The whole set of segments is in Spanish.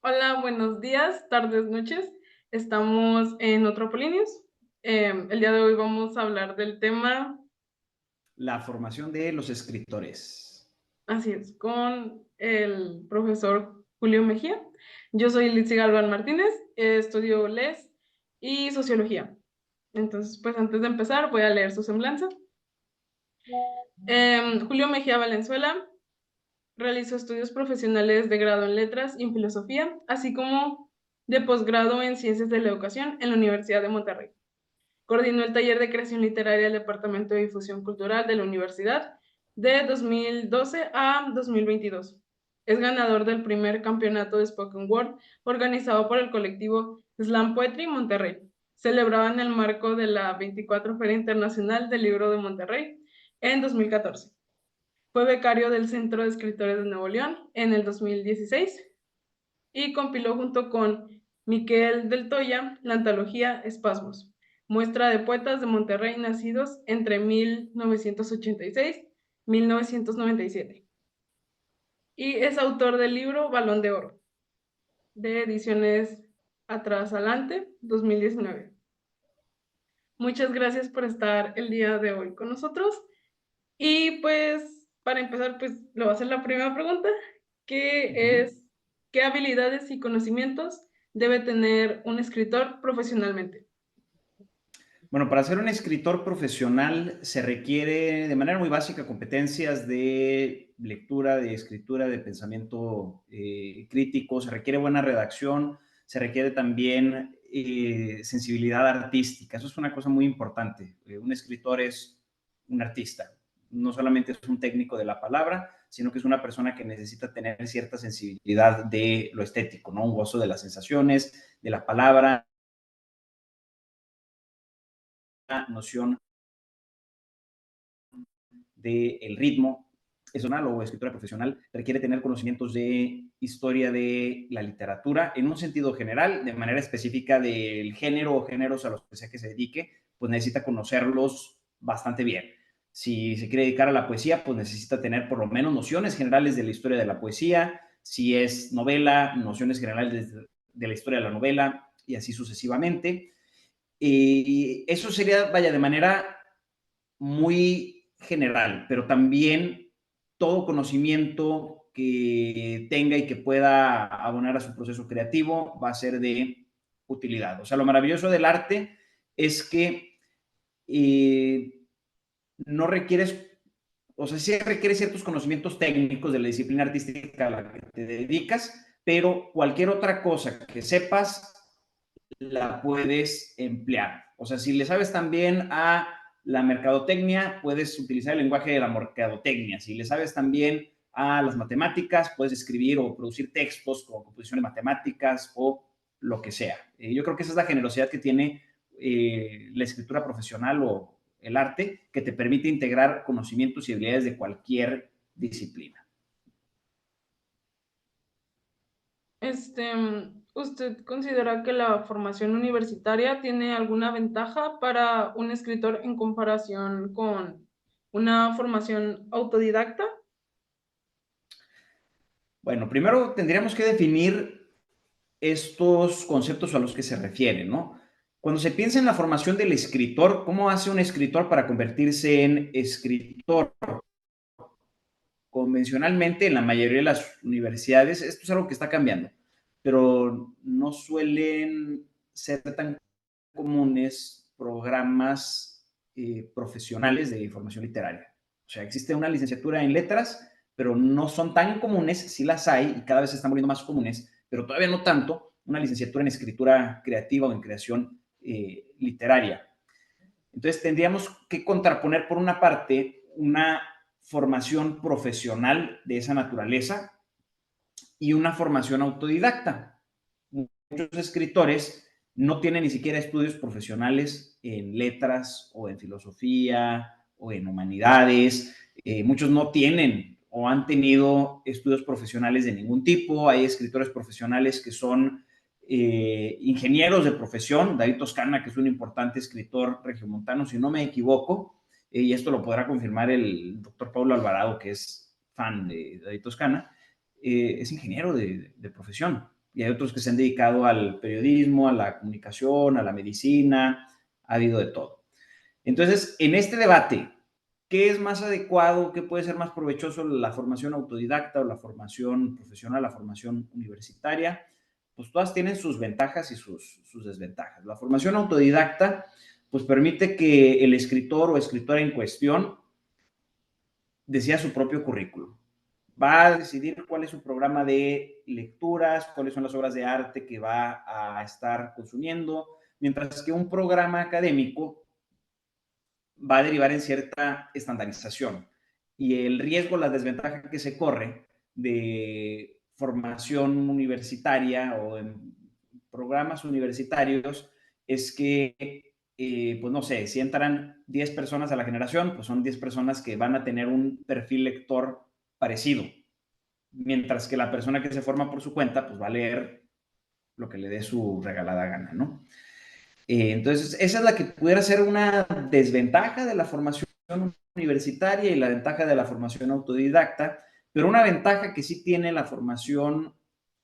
Hola, buenos días, tardes, noches. Estamos en Otropolíneos. El día de hoy vamos a hablar del tema, La formación de los escritores. así es, con el profesor Julio Mejía. Yo soy Lizy Galván Martínez, estudio LES y Sociología. Entonces, pues antes de empezar, voy a leer su semblanza. Julio Mejía Valenzuela realizó estudios profesionales de grado en Letras y en Filosofía, así como de posgrado en Ciencias de la Educación en la Universidad de Monterrey. Coordinó el taller de creación literaria del Departamento de Difusión Cultural de la Universidad de 2012 a 2022. Es ganador del primer campeonato de Spoken Word organizado por el colectivo Slam Poetry Monterrey, celebrado en el marco de la 24 Feria Internacional del Libro de Monterrey en 2014. Fue becario del Centro de Escritores de Nuevo León en el 2016 y compiló junto con Miquel del Toya la antología Espasmos, muestra de poetas de Monterrey nacidos entre 1986 y 1997. Y es autor del libro Balón de Oro, de Ediciones Atrás Adelante, 2019. Muchas gracias por estar el día de hoy con nosotros. Y pues, para empezar, pues le voy a hacer la primera pregunta, que Ujú. es, ¿qué habilidades y conocimientos debe tener un escritor profesionalmente? Bueno, para ser un escritor profesional se requiere de manera muy básica competencias de lectura, de escritura, de pensamiento crítico, se requiere buena redacción, se requiere también sensibilidad artística. Eso es una cosa muy importante. Un escritor es un artista, no solamente es un técnico de la palabra, sino que es una persona que necesita tener cierta sensibilidad de lo estético, ¿no? Un gozo de las sensaciones, de la palabra, noción del ritmo. Personal o escritura profesional requiere tener conocimientos de historia de la literatura en un sentido general, de manera específica del género o géneros a los que sea que se dedique, pues necesita conocerlos bastante bien. Si se quiere dedicar a la poesía, pues necesita tener por lo menos nociones generales de la historia de la poesía. Si es novela, nociones generales de la historia de la novela y así sucesivamente. Y eso sería, vaya, de manera muy general, pero también todo conocimiento que tenga y que pueda abonar a su proceso creativo va a ser de utilidad. O sea, lo maravilloso del arte es que eh, no requieres, o sea, sí requiere ciertos conocimientos técnicos de la disciplina artística a la que te dedicas, pero cualquier otra cosa que sepas la puedes emplear. O sea, si le sabes también a la mercadotecnia, puedes utilizar el lenguaje de la mercadotecnia. Si le sabes también a las matemáticas, puedes escribir o producir textos con composiciones matemáticas o lo que sea. Yo creo que esa es la generosidad que tiene la escritura profesional o el arte, que te permite integrar conocimientos y habilidades de cualquier disciplina. ¿Usted considera que la formación universitaria tiene alguna ventaja para un escritor en comparación con una formación autodidacta? Bueno, primero tendríamos que definir estos conceptos a los que se refieren, ¿no? Cuando se piensa en la formación del escritor, ¿cómo hace un escritor para convertirse en escritor? Convencionalmente, en la mayoría de las universidades, esto es algo que está cambiando, pero no suelen ser tan comunes programas profesionales de formación literaria. O sea, existe una licenciatura en letras, pero no son tan comunes, sí las hay y cada vez se están volviendo más comunes, pero todavía no tanto, una licenciatura en escritura creativa o en creación literaria. Entonces tendríamos que contraponer por una parte una formación profesional de esa naturaleza y una formación autodidacta. Muchos escritores no tienen ni siquiera estudios profesionales en letras o en filosofía o en humanidades. Muchos no tienen o han tenido estudios profesionales de ningún tipo. Hay escritores profesionales que son ingenieros de profesión. David Toscana, que es un importante escritor regiomontano, si no me equivoco, y esto lo podrá confirmar el doctor Paulo Alvarado, que es fan de David Toscana, es ingeniero de profesión. y hay otros que se han dedicado al periodismo, a la comunicación, a la medicina, ha habido de todo. Entonces, en este debate, ¿qué es más adecuado? ¿Qué puede ser más provechoso? ¿La formación autodidacta o la formación profesional, la formación universitaria? Pues todas tienen sus ventajas y sus desventajas. La formación autodidacta, pues permite que el escritor o escritora en cuestión decida su propio currículum. Va a decidir cuál es su programa de lecturas, cuáles son las obras de arte que va a estar consumiendo, mientras que un programa académico va a derivar en cierta estandarización. Y el riesgo, la desventaja que se corre de formación universitaria o en programas universitarios es que, pues no sé, si entran 10 personas a la generación, pues son 10 personas que van a tener un perfil lector parecido, mientras que la persona que se forma por su cuenta, pues va a leer lo que le dé su regalada gana, ¿no? Entonces, esa es la que pudiera ser una desventaja de la formación universitaria y la ventaja de la formación autodidacta, pero una ventaja que sí tiene la formación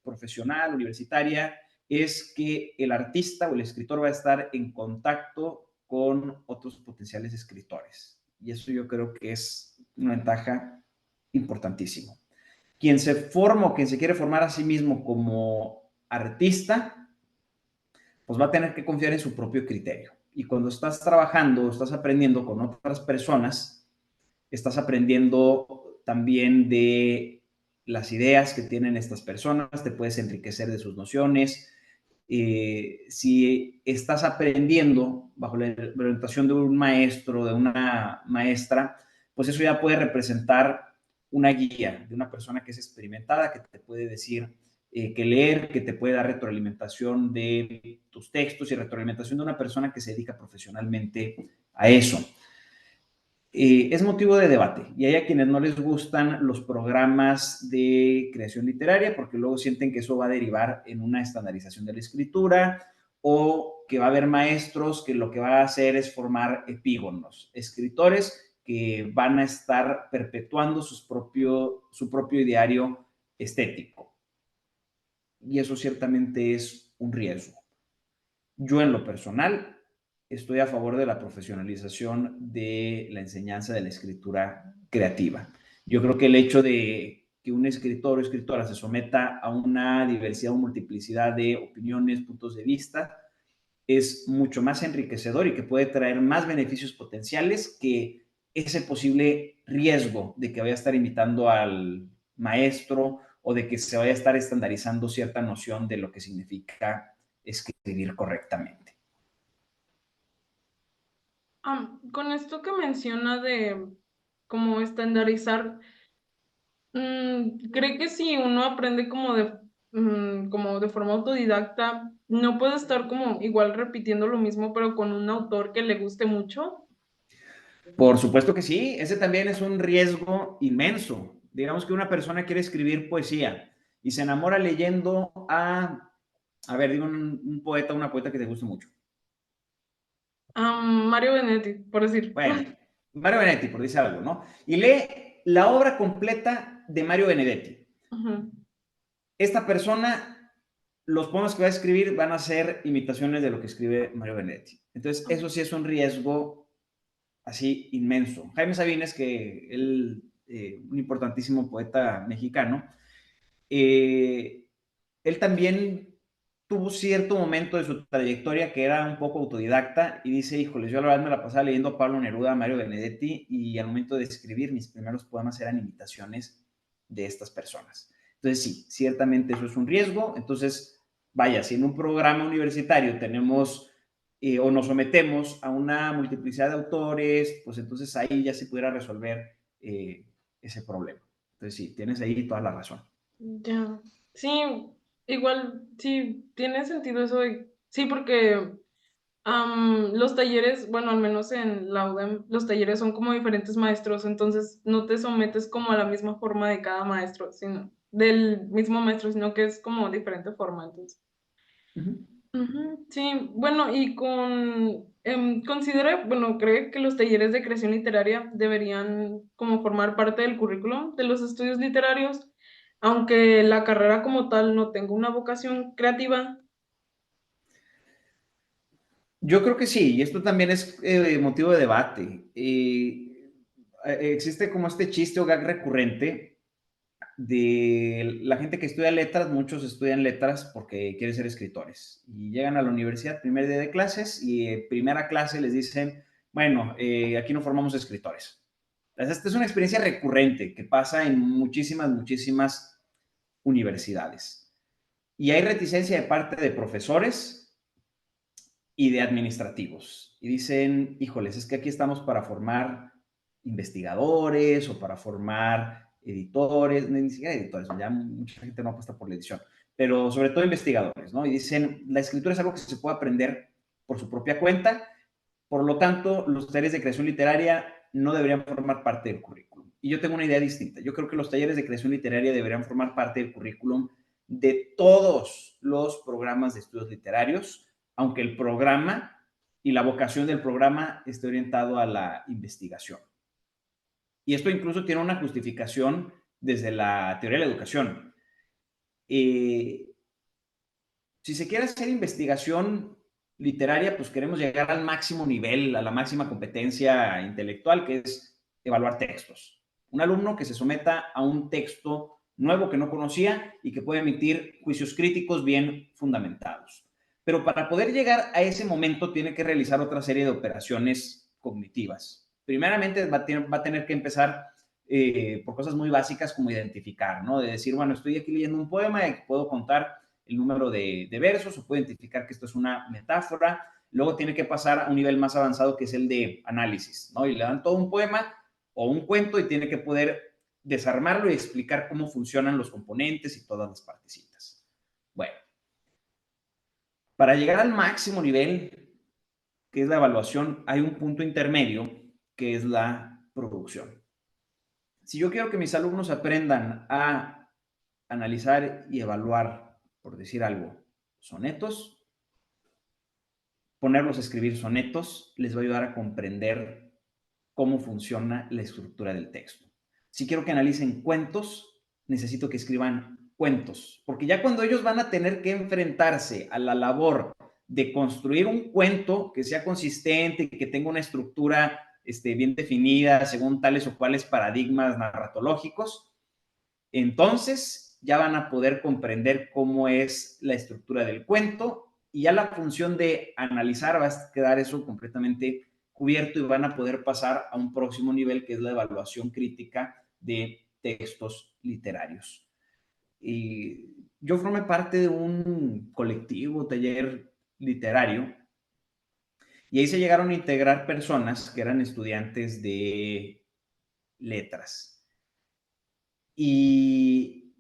profesional, universitaria, es que el artista o el escritor va a estar en contacto con otros potenciales escritores. Y eso yo creo que es una ventaja importantísima. Quien se forma o quien se quiere formar a sí mismo como artista, pues va a tener que confiar en su propio criterio. Y cuando estás trabajando, estás aprendiendo con otras personas, estás aprendiendo también de las ideas que tienen estas personas, te puedes enriquecer de sus nociones. Si estás aprendiendo bajo la orientación de un maestro, de una maestra, pues eso ya puede representar una guía de una persona que es experimentada, que te puede decir que leer, que te puede dar retroalimentación de tus textos y retroalimentación de una persona que se dedica profesionalmente a eso. Es motivo de debate y hay a quienes no les gustan los programas de creación literaria porque luego sienten que eso va a derivar en una estandarización de la escritura o que va a haber maestros que lo que va a hacer es formar epígonos, escritores que van a estar perpetuando su propio ideario estético. Y eso ciertamente es un riesgo. Yo en lo personal estoy a favor de la profesionalización de la enseñanza de la escritura creativa. Yo creo que el hecho de que un escritor o escritora se someta a una diversidad o multiplicidad de opiniones, puntos de vista, es mucho más enriquecedor y que puede traer más beneficios potenciales que ese posible riesgo de que vaya a estar imitando al maestro o de que se vaya a estar estandarizando cierta noción de lo que significa escribir correctamente. Con esto que menciona de como estandarizar, ¿cree que si uno aprende como de forma autodidacta, no puede estar como igual repitiendo lo mismo, pero con un autor que le guste mucho? Por supuesto que sí, ese también es un riesgo inmenso. Digamos que una persona quiere escribir poesía y se enamora leyendo a ver, digo un poeta, una poeta que te guste mucho. Mario Benedetti, por decir. Bueno, Mario Benedetti, por decir algo, ¿no? Y lee la obra completa de Mario Benedetti. Ujú. Esta persona, los poemas que va a escribir van a ser imitaciones de lo que escribe Mario Benedetti. Entonces, eso sí es un riesgo así inmenso. Jaime Sabines, que él, un importantísimo poeta mexicano, él también tuvo cierto momento de su trayectoria que era un poco autodidacta y dice, híjole, yo la verdad me la pasaba leyendo a Pablo Neruda, a Mario Benedetti y al momento de escribir mis primeros poemas eran imitaciones de estas personas. Entonces sí, ciertamente eso es un riesgo. Entonces, vaya, si en un programa universitario tenemos o nos sometemos a una multiplicidad de autores, pues entonces ahí ya se pudiera resolver ese problema. Entonces sí, tienes ahí toda la razón. Ya. Sí, igual, sí, tiene sentido eso de, sí, porque los talleres, bueno, al menos en la UDEM, los talleres son como diferentes maestros, entonces no te sometes como a la misma forma de cada maestro, sino del mismo maestro, sino que es como diferente forma, entonces. Uh -huh. Ujú, sí, bueno, y considera, bueno, cree que los talleres de creación literaria deberían como formar parte del currículum de los estudios literarios, aunque la carrera como tal no tenga una vocación creativa. Yo creo que sí, y esto también es motivo de debate. Existe como este chiste o gag recurrente de la gente que estudia letras. Muchos estudian letras porque quieren ser escritores y llegan a la universidad primer día de clases y primera clase les dicen, bueno, aquí no formamos escritores. Entonces, esta es una experiencia recurrente que pasa en muchísimas universidades. Y hay reticencia de parte de profesores y de administrativos. Y dicen, híjoles, es que aquí estamos para formar investigadores o para formar editores, ni siquiera editores, ya mucha gente no apuesta por la edición, pero sobre todo investigadores, ¿no? Y dicen, la escritura es algo que se puede aprender por su propia cuenta, por lo tanto, los talleres de creación literaria no deberían formar parte del currículum. Y yo tengo una idea distinta. Yo creo que los talleres de creación literaria deberían formar parte del currículum de todos los programas de estudios literarios, aunque el programa y la vocación del programa esté orientado a la investigación. Y esto incluso tiene una justificación desde la teoría de la educación. Eh, si se quiere hacer investigación literaria, pues queremos llegar al máximo nivel, a la máxima competencia intelectual, que es evaluar textos. Un alumno que se someta a un texto nuevo que no conocía y que puede emitir juicios críticos bien fundamentados. Pero para poder llegar a ese momento tiene que realizar otra serie de operaciones cognitivas. Primeramente va a tener que empezar por cosas muy básicas como identificar, ¿no? De decir, bueno, estoy aquí leyendo un poema y puedo contar el número de versos o puede identificar que esto es una metáfora. Luego tiene que pasar a un nivel más avanzado que es el de análisis, ¿no? Y le dan todo un poema o un cuento y tiene que poder desarmarlo y explicar cómo funcionan los componentes y todas las partecitas. Bueno, para llegar al máximo nivel, que es la evaluación, hay un punto intermedio que es la producción. Si yo quiero que mis alumnos aprendan a analizar y evaluar, por decir algo, sonetos, ponerlos a escribir sonetos les va a ayudar a comprender cómo funciona la estructura del texto. Si quiero que analicen cuentos, necesito que escriban cuentos, porque ya cuando ellos van a tener que enfrentarse a la labor de construir un cuento que sea consistente, que tenga una estructura bien definida según tales o cuales paradigmas narratológicos, entonces ya van a poder comprender cómo es la estructura del cuento y ya la función de analizar va a quedar eso completamente cubierto y van a poder pasar a un próximo nivel que es la evaluación crítica de textos literarios. Y yo formé parte de un colectivo, taller literario, y ahí se llegaron a integrar personas que eran estudiantes de letras. Y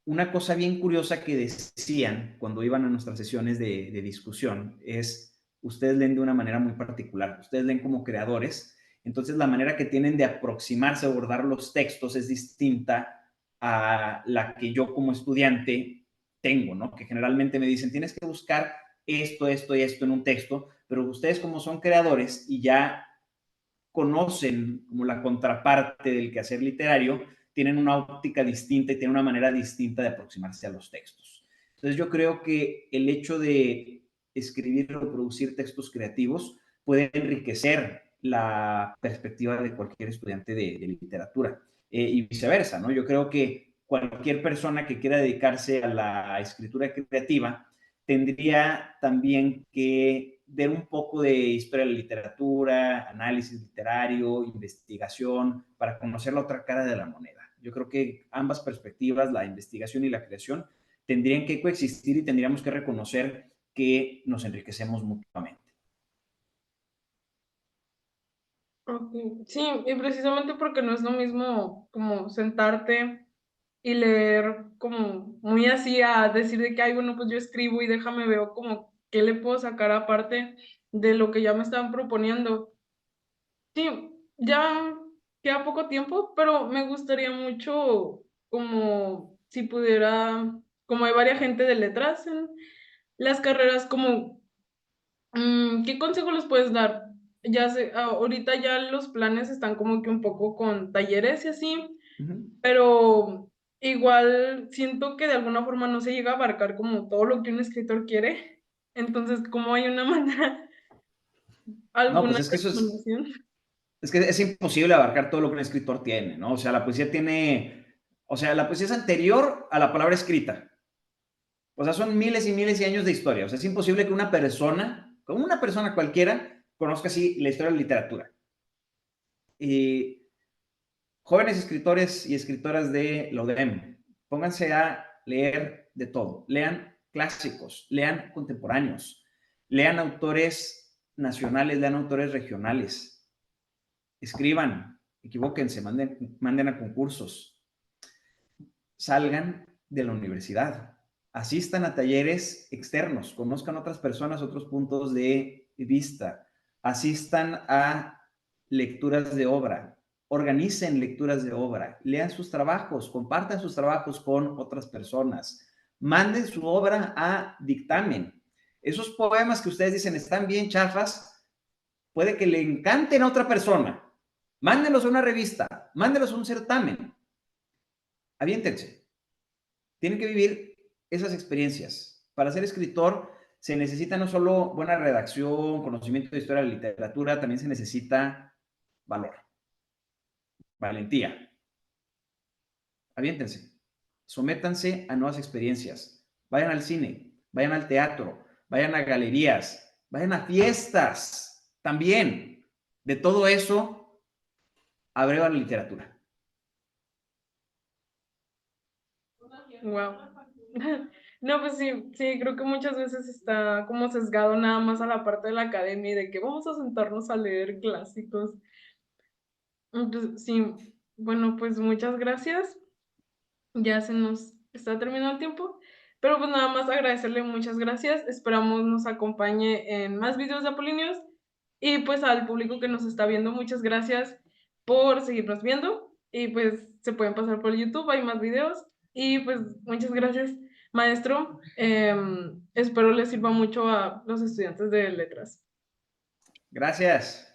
una cosa bien curiosa que decían cuando iban a nuestras sesiones de discusión es, ustedes leen de una manera muy particular, ustedes leen como creadores, entonces la manera que tienen de aproximarse a abordar los textos es distinta a la que yo como estudiante tengo, ¿no? Que generalmente me dicen, tienes que buscar esto, esto y esto en un texto, pero ustedes como son creadores y ya conocen como la contraparte del quehacer literario, tienen una óptica distinta y tienen una manera distinta de aproximarse a los textos. Entonces yo creo que el hecho de escribir o producir textos creativos puede enriquecer la perspectiva de cualquier estudiante de literatura y viceversa, ¿no? Yo creo que cualquier persona que quiera dedicarse a la escritura creativa tendría también que ver un poco de historia de la literatura, análisis literario, investigación, para conocer la otra cara de la moneda. Yo creo que ambas perspectivas, la investigación y la creación, tendrían que coexistir y tendríamos que reconocer que nos enriquecemos mutuamente. Ok. Sí, y precisamente porque no es lo mismo como sentarte y leer como muy así a decir de que, ay, bueno, pues yo escribo y déjame veo como qué le puedo sacar aparte de lo que ya me estaban proponiendo. Sí, ya queda poco tiempo, pero me gustaría mucho como si pudiera, como hay varias gente de letras en las carreras, como, ¿qué consejo les puedes dar? Ya sé, ahorita ya los planes están como que un poco con talleres y así, Uh -huh. pero igual siento que de alguna forma no se llega a abarcar como todo lo que un escritor quiere. Entonces, ¿cómo hay una manera, No, pues alguna es que eso recomendación? es que es imposible abarcar todo lo que un escritor tiene, ¿no? O sea, la poesía tiene, o sea, la poesía es anterior a la palabra escrita. O sea, son miles y miles de años de historia. O sea, es imposible que una persona, como una persona cualquiera, conozca así la historia de la literatura. Y jóvenes escritores y escritoras de la UDEM, pónganse a leer de todo. Lean clásicos, lean contemporáneos, lean autores nacionales, lean autores regionales. Escriban, equivóquense, manden a concursos, salgan de la universidad, asistan a talleres externos, conozcan otras personas, otros puntos de vista, asistan a lecturas de obra, organicen lecturas de obra, lean sus trabajos, compartan sus trabajos con otras personas, manden su obra a dictamen. Esos poemas que ustedes dicen están bien chafas, puede que le encanten a otra persona. Mándenlos a una revista, mándenlos a un certamen. Aviéntense. Tienen que vivir esas experiencias. Para ser escritor se necesita no solo buena redacción, conocimiento de historia de la literatura, también se necesita valor, valentía. Aviéntense, sométanse a nuevas experiencias, vayan al cine, vayan al teatro, vayan a galerías, vayan a fiestas, también. De todo eso, abreva la literatura. Wow. No, pues sí, sí, creo que muchas veces está como sesgado nada más a la parte de la academia y de que vamos a sentarnos a leer clásicos. Entonces, sí, bueno, pues muchas gracias. Ya se nos está terminando el tiempo, pero pues nada más agradecerle muchas gracias. Esperamos nos acompañe en más videos de Apolinios y pues al público que nos está viendo, muchas gracias por seguirnos viendo y pues se pueden pasar por YouTube, hay más videos y pues muchas gracias, maestro. Espero les sirva mucho a los estudiantes de letras. Gracias.